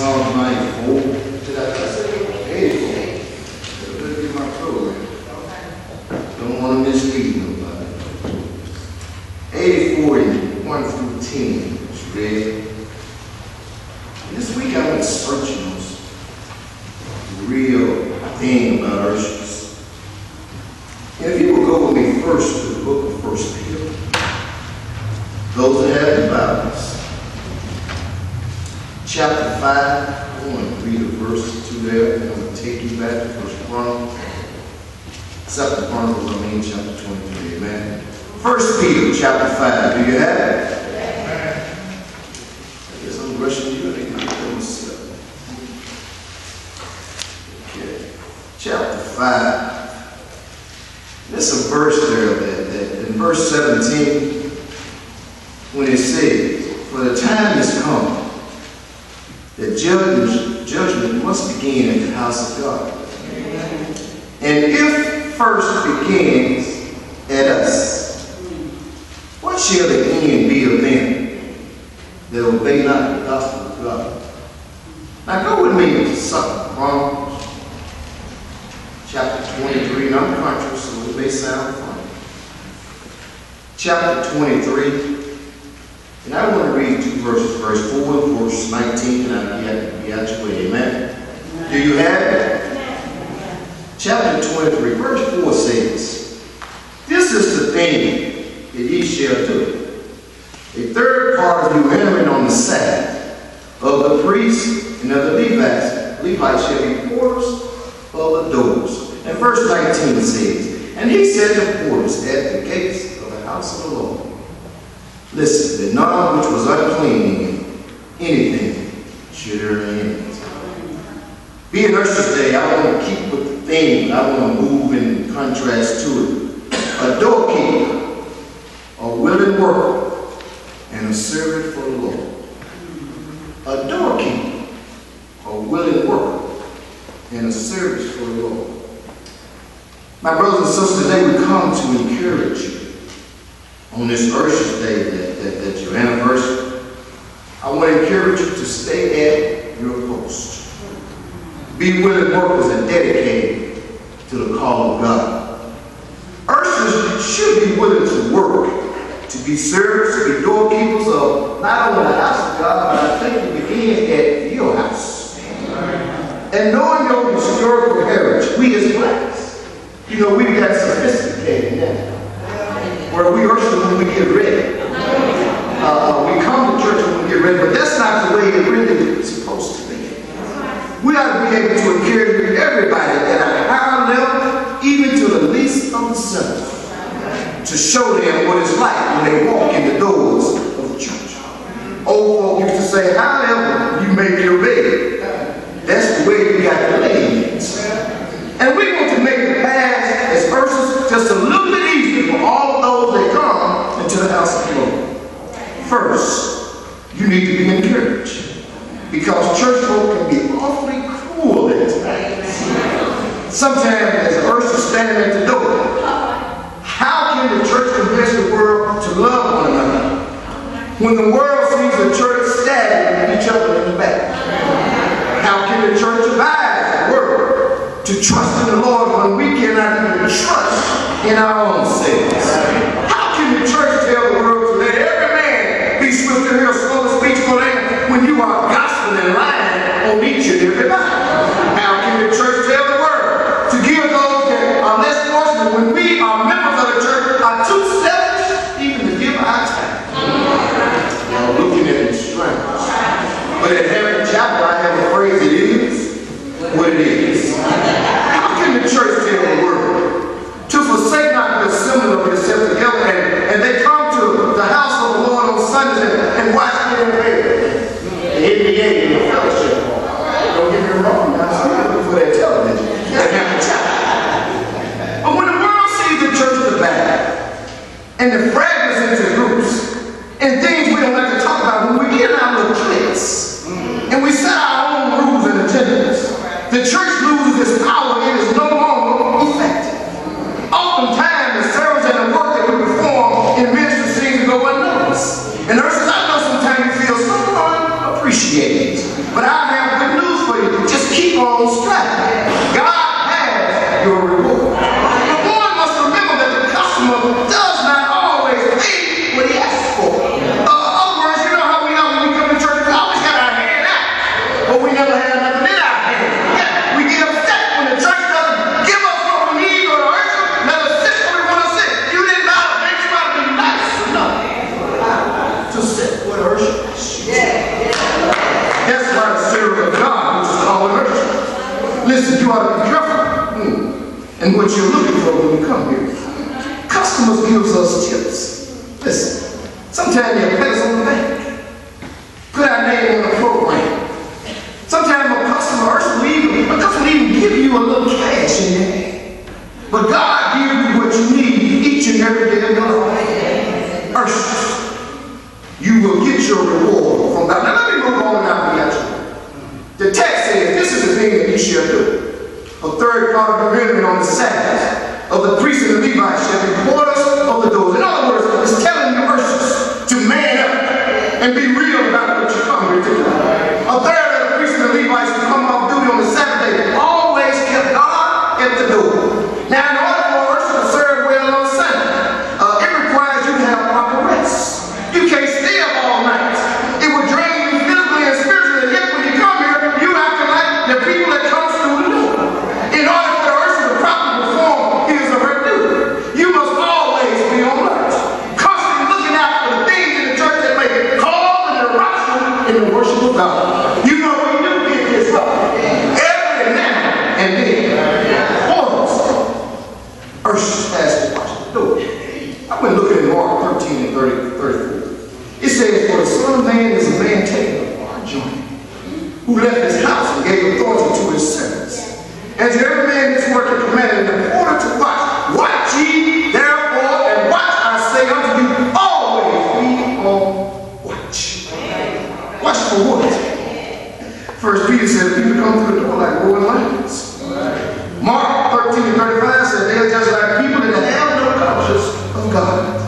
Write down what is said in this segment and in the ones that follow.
Psalm 94. Did I say 84? Better get my program. Don't want to mislead nobody. 84 and 1 through 10 is read. And this week I went searching on the real thing about ushers. And if you will go with me first to the book of 1 Peter, those that have the Bibles, chapter 5, I want to read a verse or two there, and I'm going to take you back to 1 Chronicles. Chapter 23, amen. 1 Peter, chapter 5, do you have it? I guess I'm rushing you, and I can't myself. Okay, chapter 5. There's a verse there that in verse 17, when it says, "For the time is come that judgment must begin at the house of God. Amen. And if first begins at us, what shall the end be of them that obey not the gospel of God?" Now go with me to 2 Chronicles, chapter 23. And I'm conscious, so it may sound funny. Chapter 23. And I want to read two verses, verse 4 and verse 19, and I'll be out your way, amen? Do you have it? Chapter 23, verse 4 says, "This is the thing that ye shall do. A third part of you entering on the Sabbath of the priests and of the Levites shall be porters of the doors." And verse 19 says, "And he said to porters at the gates of the house of the Lord, listen, that none which was unclean in anything should enter in." Being Ushers Day, I want to keep with the theme. I want to move in contrast to it. A doorkeeper, a willing worker, and a servant for the Lord. A doorkeeper, a willing worker, and a servant for the Lord. My brothers and sisters, today we come to encourage you on this Ushers Day that your anniversary. I want to encourage you to stay at your post. Be willing workers and dedicated to the call of God. Ushers should be willing to work, to be servants, to be doorkeepers of not only the house of God, but I think it begins at your house. And knowing your historical heritage, we as blacks, you know, we got sophisticated now. Where we usher when we get ready. We come to church when we get ready, but that's not the way it really is supposed to be. We ought to be able to encourage everybody at a higher level, even to the least of the sinners, to show them what it's like when they walk in the doors of the church. Old folk used to say, however you make your bed, that's the way you got to lay it. And we want to make the path as ushers just a little bit easier for all of those that come into the house of the Lord. First, you need to be encouraged, because church folk can be awfully cruel at times. Sometimes as an usher standing at the door, how can the church convince the world to love one another when the world sees the church stabbing each other in the back? How can the church advise the world to trust in the Lord when we cannot even trust in our own selves? How can the church tell the world to let every man be swift to hear, slow to speak, slow to anger, when you are gospel and lying on each and every line? How can the church tell the world to give those that are less fortunate when we are members of the church are too selfish even to give our time? Y'all customers gives us tips. Listen, sometimes they'll pat us on the back, put our name on the program. Sometimes a customer doesn't even give you a little cash in your hand. But God gives you what you need each and every day of your life. Ushers, you will get your reward from God. Now let me move on now. The text says, this is the thing that you shall do. A third part of the remnant on the Sabbath of the priests and the Levites shall be quarters of the doors. In other words, it's telling the ushers to man up and be real about what you come here to do. A third of the priests and the Levites who come off duty on the Sabbath day always kept God at the door. Now, in order for a usher to serve well on Sunday, it requires you to have proper rest. You can't stay up all night. It would drain you physically and spiritually. And yet when you come here, you acting like the people that come through the door. In order for the usher to properly perform his or her duty, you must always be on alert, constantly looking out for the things in the church that may cause an eruption in the worship of God. You know what you do get this up every now and then. Ushers has to watch the door. I went looking at Mark 13 and 34. It says, for the Son of Man is a man taken a far journey, who left his house and gave authority to his servants. And to every man his work he commanded, and in order to watch. Watch ye therefore, and watch, I say unto you, always be on watch. Watch for what? First Peter said, people come through the door like roaring lions. Mark 13 and 35 said, they are just like people that have no conscience of God.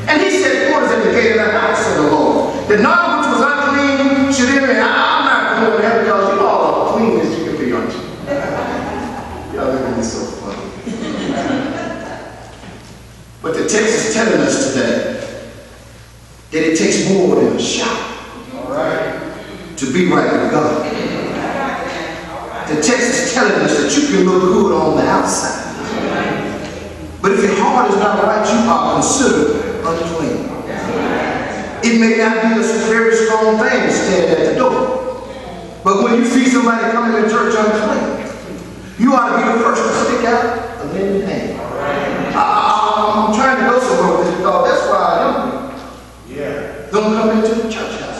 And he said, quarters indicated that I said the Lord, that none which was unclean should enter. I'm not going to heaven because you all are clean as you can be, aren't you? Y'all look at me so funny. But the text is telling us today that it takes more than a shout to be right with God. The text is telling us that you can look good on the outside, but if your heart is not right, you are considered unclean. It may not be a very strong thing to stand at the door, but when you see somebody coming to church unclean, you ought to be the first to stick out a linen hand. I'm trying to go somewhere with this because that's why I don't come into the church house.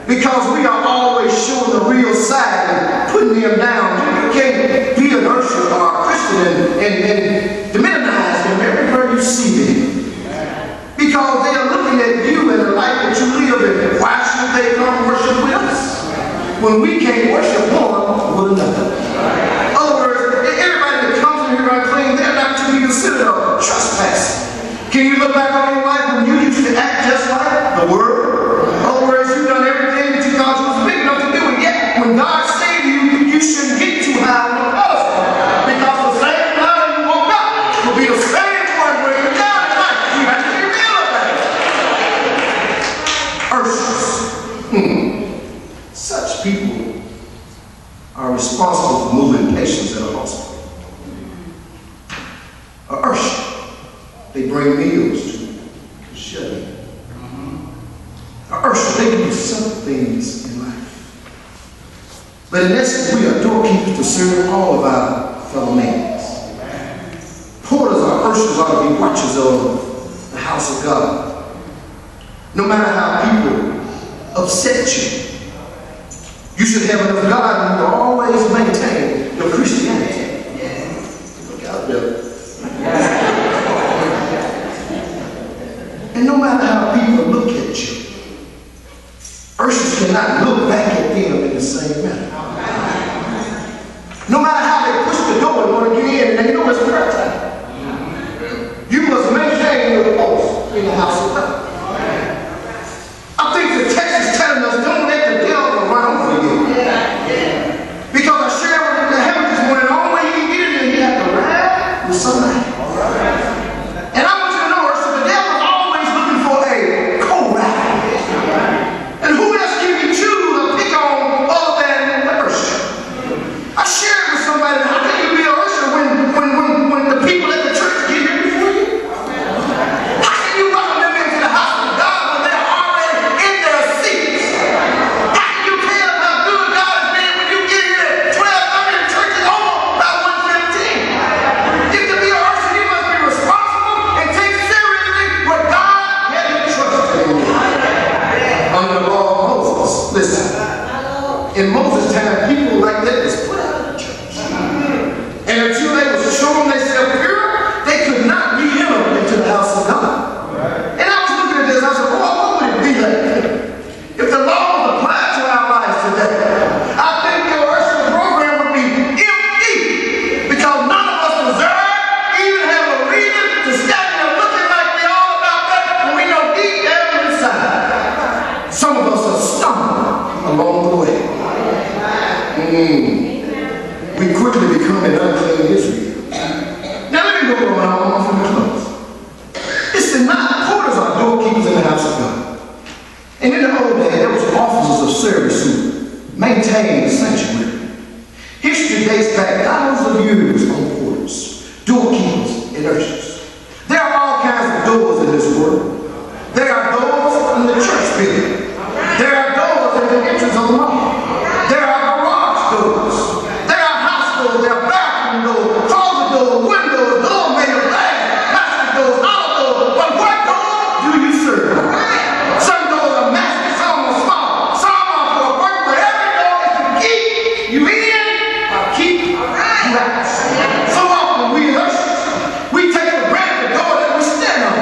Because we are always showing the real side and putting them down. You can't be an usher or a Christian and demonize them everywhere you see them. Because they are looking at you and the life that you live in. Why should they come worship with us when we can't worship one with another? In other words, everybody that comes in here unclean, they're not to be considered a trespasser. Can you look back on your life when you used to act just like the world? In other words, you've done everything that you thought you was big enough to do, and yet when God saved you, you shouldn't get too high on the pedestal. Because the same ladder you walk up will be the same one where you're down in life. You have to be real about it. Ushers. Such people are responsible for moving patients in a hospital. An usher. They bring meals to shut in. Usher, they do some things in life. But in essence, we are doorkeepers to serve all of our fellow man. Porters or ushers ought to be watchers of the house of God. No matter how people upset you, you should have enough God and you will always maintain your Christianity. Look out there. And no matter how people look at you, ushers cannot look back at them in the same manner. No matter how they push the door and want to get in, and they know it's prayer time, you must maintain your post in the house of God. I think the text is telling us, don't let the devil run over you. Because I shared with the heaven this morning, the only way you can get in there, you have to ride with somebody. And I want you to know, ushers, the devil is always looking for a co-ride. And who else can you choose to pick on other than the under the law of Moses. Listen, in Moses' time, people like that was put out of the church. And until they was shown themselves pure, they could not be entered into the house of God. And I was looking at this, I said, Lord, what would it be like if the law was applied to our lives today? I think your worship program would be empty, because none of us deserve, even have a reason to stand there looking like we all about that, when we know deep down inside, some of us are stumbled along the way. We quickly become an unclean Israel. Now let me go on from the close. It's the nine porters are doorkeepers in the house of God. And in the old days, there was officers of service who maintained the sanctuary. History dates back thousands of years on porters, doorkeepers, and ushers. There are all kinds of doors in this world. There are doors in the church building. There are doors in the entrance of the mall. There are garage doors. There are house doors. There are bathroom doors, closet doors, windows, doors made of glass, plastic doors, auto doors. But what door do you serve? Some doors are massive, some are small, some are for a purpose, but every door is to keep you in or keep you out. So often we ushers, we take for granted the door that we stand on.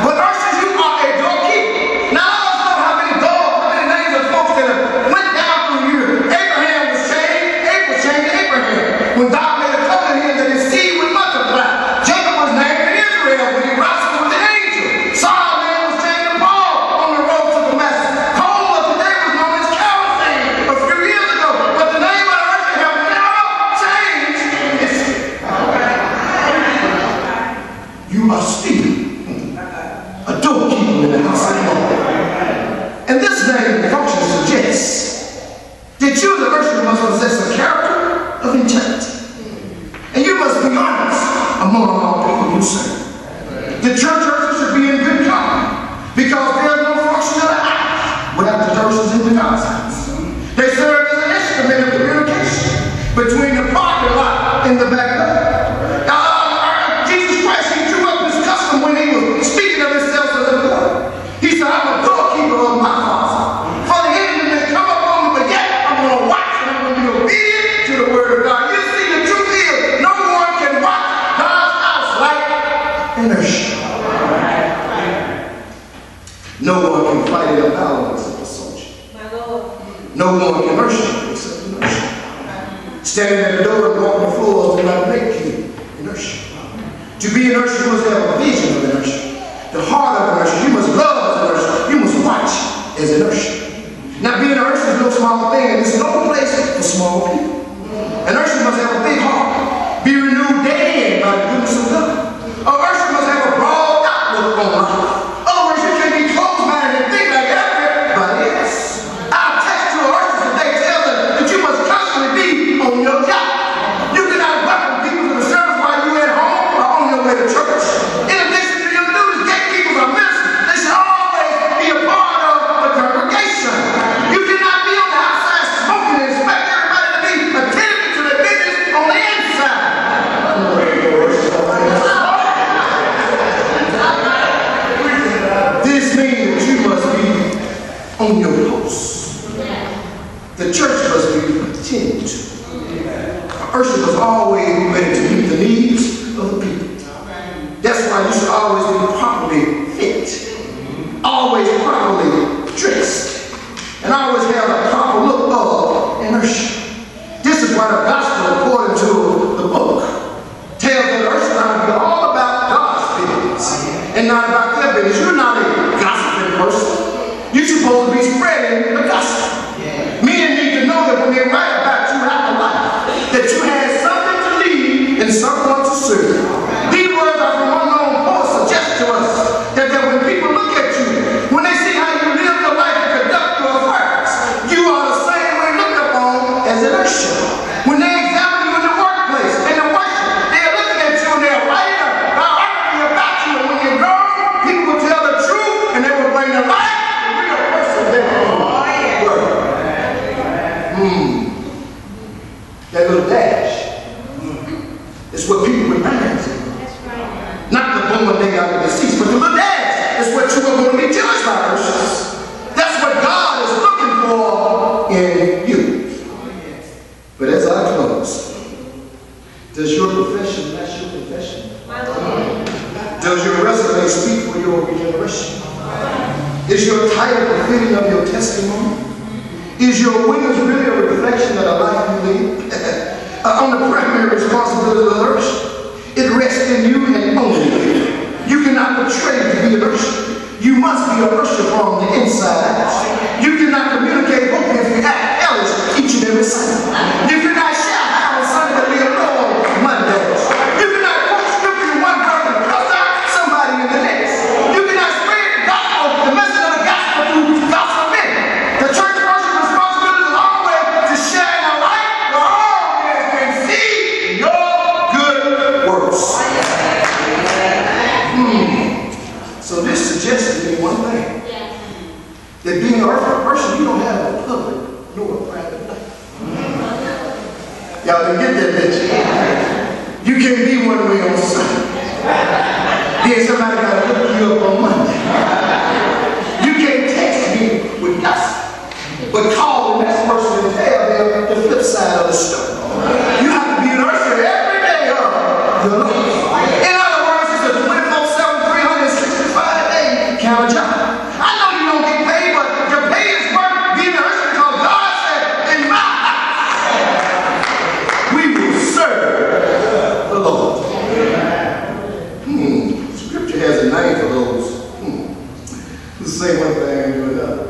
But ushers, you are a doorkeeper. Now I don't know how many doors, how many names of folks that went down through you. Abraham was changed, Abel changed Abraham. When God made a covenant here that his seed would multiply. Jacob was named in Israel when he wrestled with an angel. Saul's name was changed to Paul on the road to Damascus. Paul of today was known as Calvin a few years ago. But the name of the usher have never changed. You are still a doorkeeper in the house of God. And this name function suggests that you, the usher, must possess a character of integrity. And you must be honest among all people you serve. The church usher should be in good company, because there is no function of the house without the ushers in the God's house. They serve as an instrument of communication between the parking lot and the back door. Jesus Christ, he drew up his custom when he was speaking of himself as a Lord. He said, I'm a doorkeeper of my Father. For the enemy may come upon me, but yet I'm going to watch and I'm going to be obedient to the word of God. You see, the truth is, no one can watch God's house like an usher. No one can fight in a battle except a soldier. No one can usher except an usher. Standing at the door and walking the floors do not make you an usher. To be an usher, you must have a vision of an usher, the heart of an usher. You must love as an usher. You must watch as an usher. Now, being an usher is no small thing, and there's no place for small people. An usher must have a big heart, be renewed day in by the goodness of God. An usher must have a broad outlook on life. Otherwise, you can be closed-minded and think like everybody else. Our text to an usher today tells us that you must constantly be on your job. You cannot welcome people to the service while you're at home or on your way to church. In addition to your duties, gatekeepers are ministers. They should always be a part of the congregation. You cannot be on the outside smoking and expect everybody to be attentive to their business on the inside. This means that you must be on your post. The church must be attended to. An usher must always be ready to meet the needs of the people. That's why you should always be properly fit, always properly dressed, and always have a proper look of an usher. This is why the gospel, according to the book, tells the usher to be all about God's business and not about their business. You're not a gossiping person. You're supposed to be spreading the gospel. Men need to know that when they write about you out of life, that you had something to lead and someone to serve. These words are from unknown poets suggest to us that when people look at you, when they see how you live your life and conduct your affairs, you are the same way looked upon as an usher. When they examine you in the workplace, in the worship, they're looking at you and they're writing a biography about you. And when you're grown, people will tell the truth and they will bring the light and be a person there. That little dash is what people remind you. Not the moment they got the deceased, but the little dash is what you are going to be judged by. That's what God worship? Is your title befitting of your testimony? Is your witness really a reflection of the life you lead? On the primary responsibility of the worship, it rests in you and only you. You cannot portray to be a worshiper. You must be a worshiper from the inside out. You cannot communicate hope if you act hellish each and every Sunday. You cannot shout out on Sunday but be alone on Mondays. You cannot quote scripture in one verse and cuss out somebody in the next. You cannot spread the gospel, the message of the gospel through gospel men. The church worship responsibility is always to shine a light where all men can see your good works. So this suggests to me one thing. That being an earthly person, you don't have a public nor a private life. Y'all didn't get that, did you? You can't be one way on Sunday. Then somebody got to look you up on Monday. You can't text me with gossip, but call the next person and tell them the flip side of the story. You have to be an earthly every day of your life. In other words, it's a 24/7, 365 day kind of job. I know you don't get paid, but your pay is worth being an earthly because God said, in my house, we will serve the Lord. Scripture has a name for those. Let's say one thing and do another.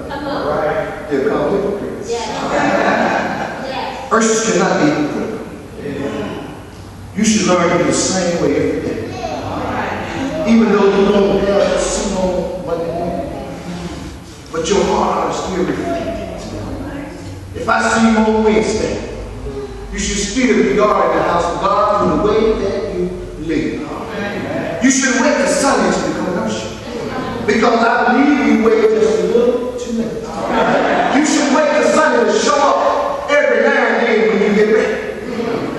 Right? They're called hypocrites. Ushers cannot be hypocritical. You should learn to be the same way every day. Even though you don't have a suit on Monday morning, but your heart is still reflecting. If I see you on Wednesday, you should still be guarding the house of God through the way that you live. You should wait for Sunday to become an usher, because I believe you wait just a little too late. You should wait for Sunday to show up every now and then when you get ready.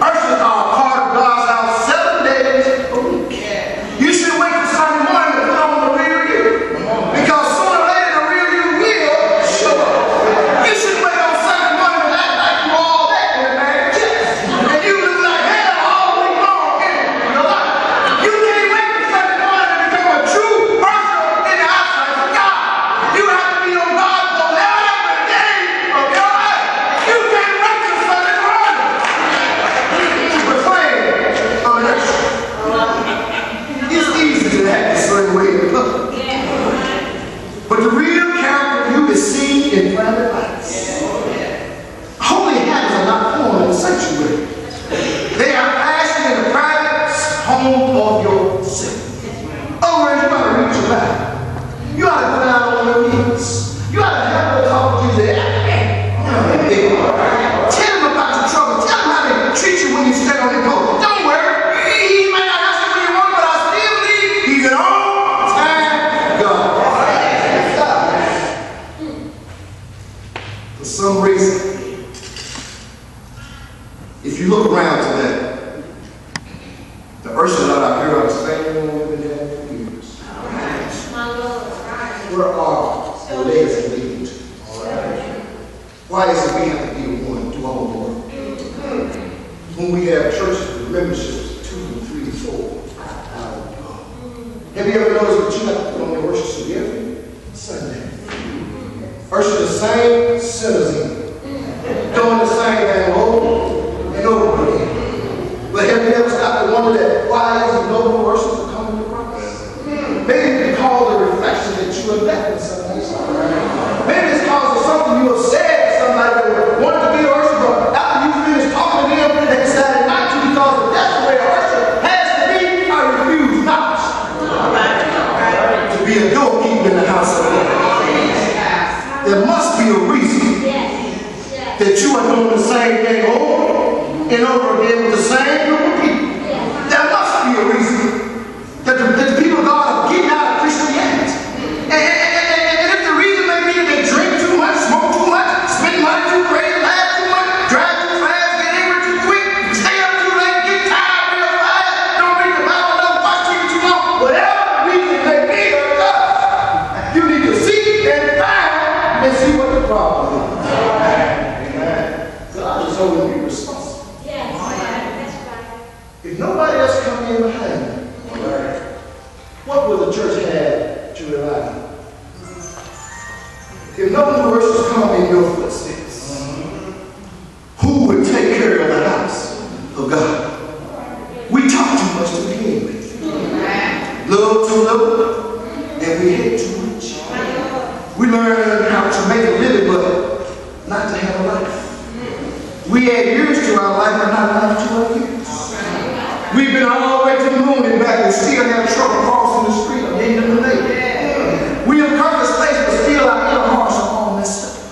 Ushers are a part of God's house 7 days a week. You should wait for Sunday morning to put on the real you, because sooner or later the real you will show up. You should wait on Sunday morning to act like you all that in a bag of chips, and you look like hell all week long in your life. You can't wait for Sunday morning to become a true person in the eyesight of God. You have to be on God for every day of your life. You can't wait till Sunday morning to proclaim on earth. It's easy to act the same way in public, but the real character of you is seen in private lives. Holy habits are not formed in the sanctuary. They are fashioned in the private home of your city. Oh, you ought to read your Bible. You ought to go down on your knees. You ought to have a talk to Jesus. Tell him about your trouble. Tell him how they treat you when you stand on the pole. Don't worry. He might not ask you what you want, but I still believe he's an on-time God. For some reason, if you look around today, the ushers out here are the same one we've been having for years. Where are the legacy leaders? Why is it we have to be one, do all the work? When we have churches with memberships 2, 3, 4, 5,000. Have you ever noticed that you have to put on your worship suit every Sunday? Usher the same sinners in, doing the same thing over and over again. But have you ever stopped to wonder that why is it no more worship are coming to Christ? Maybe it's because of the reflection that you have left in somebody's life. Maybe it's because of something you have said to somebody that wanted to be a worshiper. After you finish talking to them, they decided not to, because if that's the way a worship has to be, I refuse not to be a doorkeeper in the house of God. There must be a reason that you are doing the same thing over and over again with the same group of people. There must be a reason that the people of God are getting out of Christianity. And if the reason may be that they drink too much, smoke too much, spend money too crazy, laugh too much, drive too fast, get angry too quick, stay up too late, get tired real fast, don't read the Bible, don't watch TV too long, whatever the reason may be, you need to seek and find and see what the problem is. God is holding you responsible. If nobody else come in behind you, what will the church have to rely on? We add years to our life, but not life to our years. We've been all the way to the moon and back and still have trouble crossing the street at the end of the day. We have come to this place, but still our inner hearts are all messed up.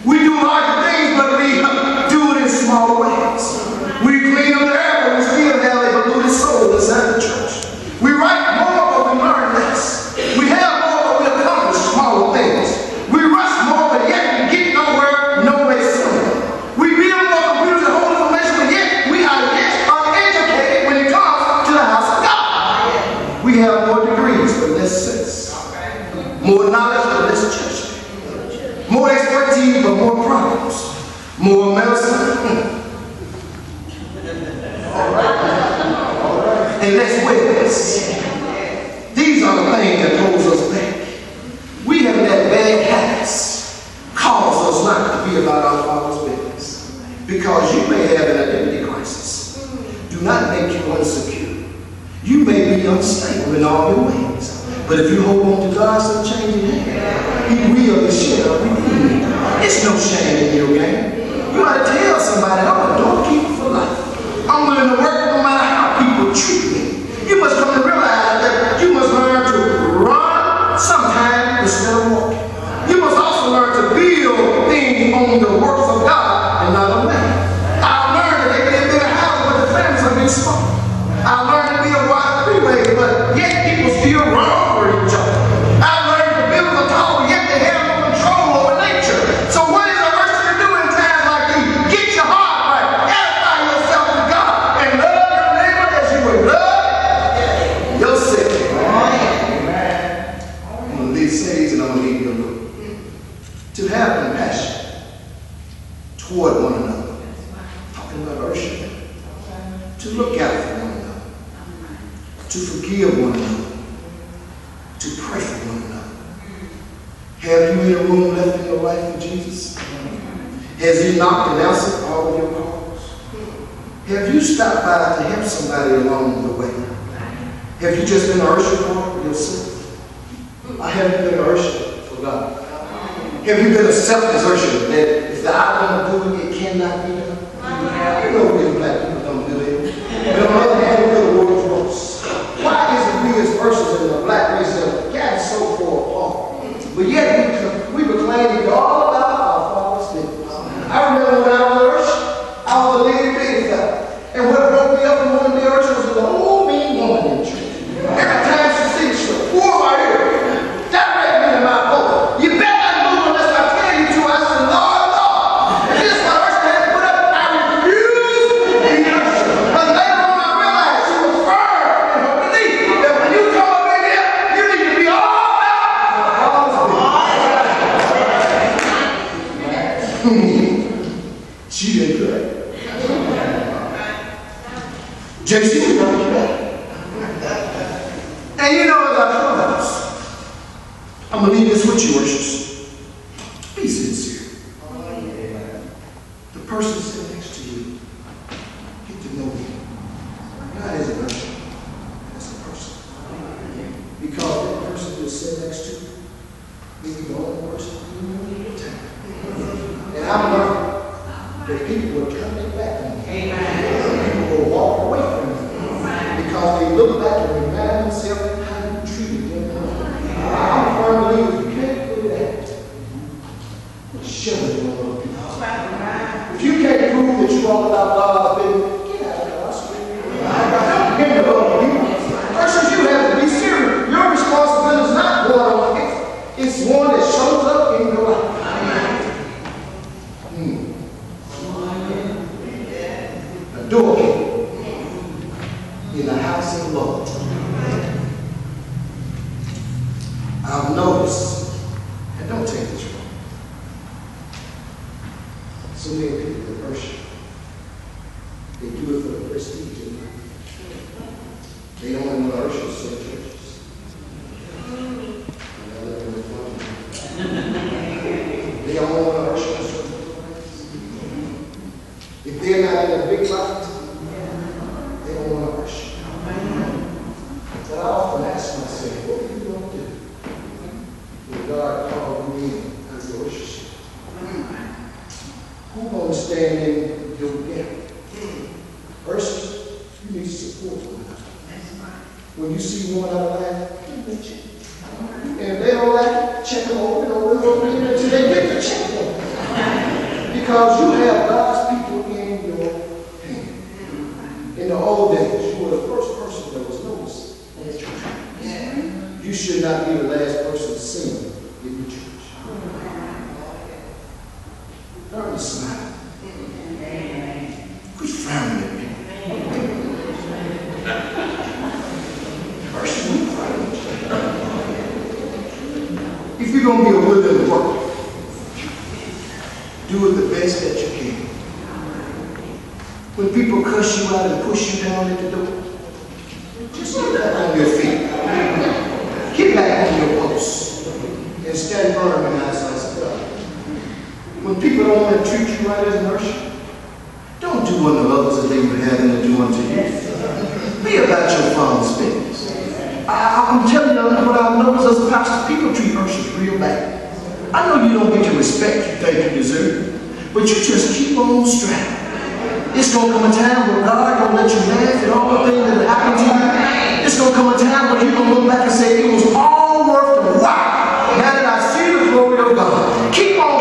We do larger things, but we do it in smaller ways. We clean up the air, but we still have a polluted soul inside the church. We write more, but we learn less. We have more, but we accomplish smaller things. We rush more, but yet we get nowhere, no way sooner. We build more computers and hold information, but yet we are yet uneducated when it comes to the house of God. We have more degrees, but less sense. More knowledge, but less judgment. More expertise, but more problems. More medicine. All right. And less witness. These are the things that holds us back. We have let bad habits cause us not to be about our Father's business. Because you may have an identity crisis. Do not make you insecure. You may be unstable in all your ways. But if you hold on to God's unchanging hand, He will shall redeem you. It's no shame in your game. You ought to tell somebody, don't keep it for life. I'm willing to work no matter how people treat me. You must come to realize that you must learn to run sometime instead of walking. You must also learn to build things on the works of God and not on man. I've learned that they can build a house, but the families have been small. I've learned to be a wide freeway, but yet people still run over each other. I've learned to build a tower, yet they have no control over nature. So what is a person to do in times like these? Get your heart right. Edify yourself with God and love your neighbor as you would love yourself. I'm going to leave these and I'm going to leave you alone. To have compassion toward one another. Talking about worship. To look out for one another. To forgive one another. To pray for one another. Have you in a room left in your life for Jesus? Has He knocked and answered all of your calls? Have you stopped by to help somebody along the way? Have you just been an usher for yourself? Or have you been an usher for God? Have you been a selfless usher that if I don't do it, it cannot be done? You know we as black people don't do it. But on the other hand, we're the world's worst. Why is it we as ushers in the black race have gotten so far apart? But yet we proclaim all about our Father's business. I remember when I was an usher, I was a little bitty fella. And what broke me up in one of the ushers was an old mean woman in church. Every time she sees me, she'll pour my ear, direct me to my boat. You better not move unless I tell you to. I said, Lord, Lord. And this is what usher had to put up. I refused to be an usher. But later on I realized she was firm in her belief that when you come up in here, you need to be all she did good. JC was going to do that. And you know, as I close, I'm going to leave this with you, worshipers. Be sincere. The person sitting next to you, get to know him. Not as a person, as a person. Because that person you're sitting next to may be the only person you know at the time. And I've learned that people are coming back to me. Amen. People will walk away from me because they look back and remind themselves how you treated them. I'm a firm believer you can't do that. But share it with other people. If you can't prove that you all about God's business, get out of God's business. Don't depend on other people. First, you have to be serious. Your responsibility is not one on it. It's one that shows up in your life. Doorkeeper in the house of the Lord. I've noticed, and don't take this wrong, so many people that worship, they do it for the prestige in life. They only want to worship certain churches. They only want to worship certain places. If they're not in a big light, they don't want to worship. But I often ask myself, what are you going to do when God called me as a worship? Who's going to stand in your see one out of line, give them a check. And if they don't like it, check them over and over and over again until they get the check. Because you have God's people in your hand. In the old days, you were the first person that was noticed. You should not be the last person seen in the church. Learn to smile. Quit frowning at me. If you're going to be a willing worker, do it the best that you can. When people cuss you out and push you down at the door, just get back on your feet. Get back on your post and stand firm in the eyesight of God. When people don't want to treat you right as an usher, don't do unto others as they would have them to do unto you. Be about your Father's business. I'm telling you what I've noticed as a pastor, people treat ushers real bad. I know you don't get the respect you think you deserve, but you just keep on striving. It's going to come a time where God going to let you laugh at all the things that happened to you. It's going to come a time when you're going to look back and say, it was all worth the while. Now that I see the glory of God. Keep on